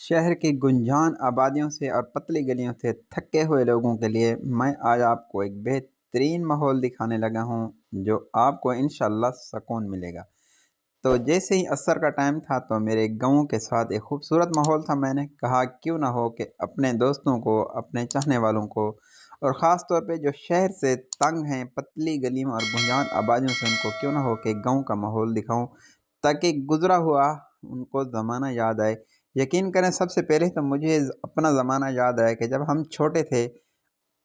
شہر کی گنجان آبادیوں سے اور پتلی گلیوں سے تھکے ہوئے لوگوں کے لیے میں آج آپ کو ایک بہترین ماحول دکھانے لگا ہوں جو آپ کو انشاءاللہ سکون ملے گا۔ تو جیسے ہی عصر کا ٹائم تھا تو میرے گاؤں کے ساتھ ایک خوبصورت ماحول تھا۔ میں نے کہا کیوں نہ ہو کہ اپنے دوستوں کو، اپنے چاہنے والوں کو، اور خاص طور پہ جو شہر سے تنگ ہیں، پتلی گلیوں اور گنجان آبادیوں سے، ان کو کیوں نہ ہو کہ گاؤں کا ماحول دکھاؤں تاکہ گزرا ہوا ان کو زمانہ یاد آئے۔ یقین کریں سب سے پہلے تو مجھے اپنا زمانہ یاد آیا کہ جب ہم چھوٹے تھے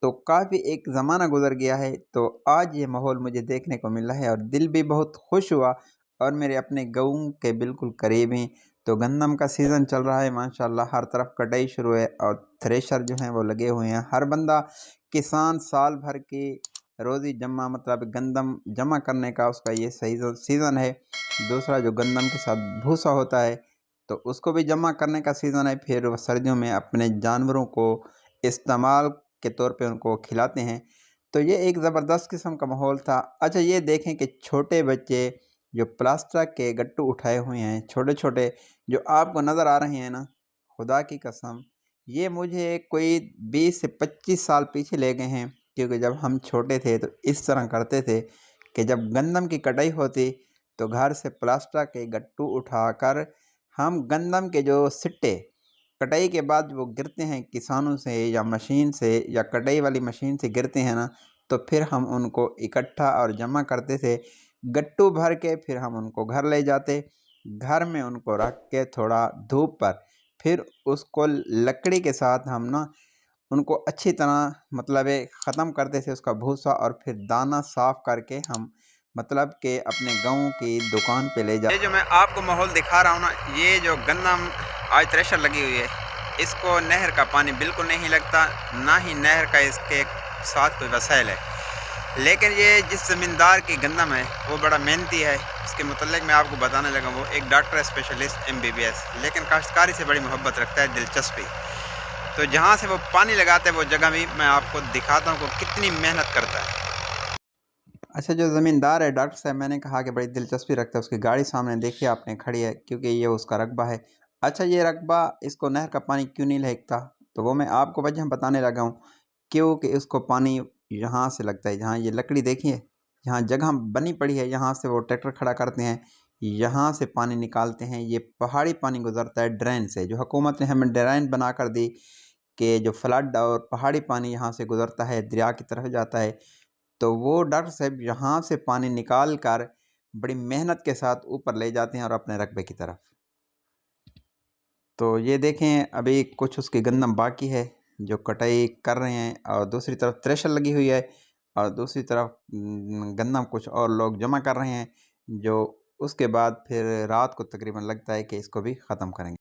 تو کافی ایک زمانہ گزر گیا ہے، تو آج یہ ماحول مجھے دیکھنے کو مل رہا ہے اور دل بھی بہت خوش ہوا، اور میرے اپنے گاؤں کے بالکل قریب ہیں۔ تو گندم کا سیزن چل رہا ہے ماشاءاللہ، ہر طرف کٹائی شروع ہے اور تھریشر جو ہیں وہ لگے ہوئے ہیں۔ ہر بندہ کسان سال بھر کی روزی جمع، مطلب گندم جمع کرنے کا اس کا یہ سیزن ہے۔ دوسرا جو گندم کے ساتھ بھوسا ہوتا ہے تو اس کو بھی جمع کرنے کا سیزن ہے۔ پھر وہ سردیوں میں اپنے جانوروں کو استعمال کے طور پہ ان کو کھلاتے ہیں۔ تو یہ ایک زبردست قسم کا ماحول تھا۔ اچھا یہ دیکھیں کہ چھوٹے بچے جو پلاسٹک کے گٹو اٹھائے ہوئے ہیں، چھوٹے چھوٹے جو آپ کو نظر آ رہے ہیں نا، خدا کی قسم یہ مجھے کوئی 20 سے 25 سال پیچھے لے گئے ہیں، کیونکہ جب ہم چھوٹے تھے تو اس طرح کرتے تھے کہ جب گندم کی کٹائی ہوتی تو گھر سے پلاسٹک کے گٹو اٹھا کر ہم گندم کے جو سٹے کٹائی کے بعد وہ گرتے ہیں کسانوں سے یا مشین سے یا کٹائی والی مشین سے گرتے ہیں نا، تو پھر ہم ان کو اکٹھا اور جمع کرتے تھے گٹو بھر کے۔ پھر ہم ان کو گھر لے جاتے، گھر میں ان کو رکھ کے تھوڑا دھوپ پر، پھر اس کو لکڑی کے ساتھ ہم نا ان کو اچھی طرح مطلب ختم کرتے تھے، اس کا بھوسا، اور پھر دانہ صاف کر کے ہم مطلب کہ اپنے گاؤں کی دکان پہ لے جاتے۔ یہ جو میں آپ کو ماحول دکھا رہا ہوں نا، یہ جو گندم آج تھریشر لگی ہوئی ہے، اس کو نہر کا پانی بالکل نہیں لگتا، نہ ہی نہر کا اس کے ساتھ کوئی وسائل ہے۔ لیکن یہ جس زمیندار کی گندم ہے وہ بڑا محنتی ہے، اس کے متعلق میں آپ کو بتانے لگا۔ وہ ایک ڈاکٹر اسپیشلسٹ MBBS، لیکن کاشتکاری سے بڑی محبت رکھتا ہے، دلچسپی۔ تو جہاں سے وہ پانی لگاتا ہے وہ جگہ بھی میں آپ کو دکھاتا ہوں کہ کتنی محنت کرتا ہے۔ اچھا جو زمیندار ہے ڈاکٹر صاحب، میں نے کہا کہ بڑی دلچسپی رکھتا ہے، اس کی گاڑی سامنے دیکھیے آپ نے کھڑی ہے، کیونکہ یہ اس کا رقبہ ہے۔ اچھا یہ رقبہ اس کو نہر کا پانی کیوں نہیں لگتا، تو وہ میں آپ کو وجہ بتانے لگا ہوں۔ کیونکہ اس کو پانی یہاں سے لگتا ہے، جہاں یہ لکڑی دیکھیے، یہاں جگہ بنی پڑی ہے، یہاں سے وہ ٹریکٹر کھڑا کرتے ہیں، یہاں سے پانی نکالتے ہیں۔ یہ پہاڑی پانی گزرتا ہے ڈرین سے، جو حکومت نے ہمیں ڈرین بنا کر دی کہ جو فلڈ اور پہاڑی پانی یہاں سے گزرتا ہے دریا کی طرف جاتا ہے۔ تو وہ ڈاکٹر صاحب یہاں سے پانی نکال کر بڑی محنت کے ساتھ اوپر لے جاتے ہیں اور اپنے رقبے کی طرف۔ تو یہ دیکھیں ابھی کچھ اس کی گندم باقی ہے جو کٹائی کر رہے ہیں، اور دوسری طرف تھریشر لگی ہوئی ہے، اور دوسری طرف گندم کچھ اور لوگ جمع کر رہے ہیں، جو اس کے بعد پھر رات کو تقریباً لگتا ہے کہ اس کو بھی ختم کریں گے۔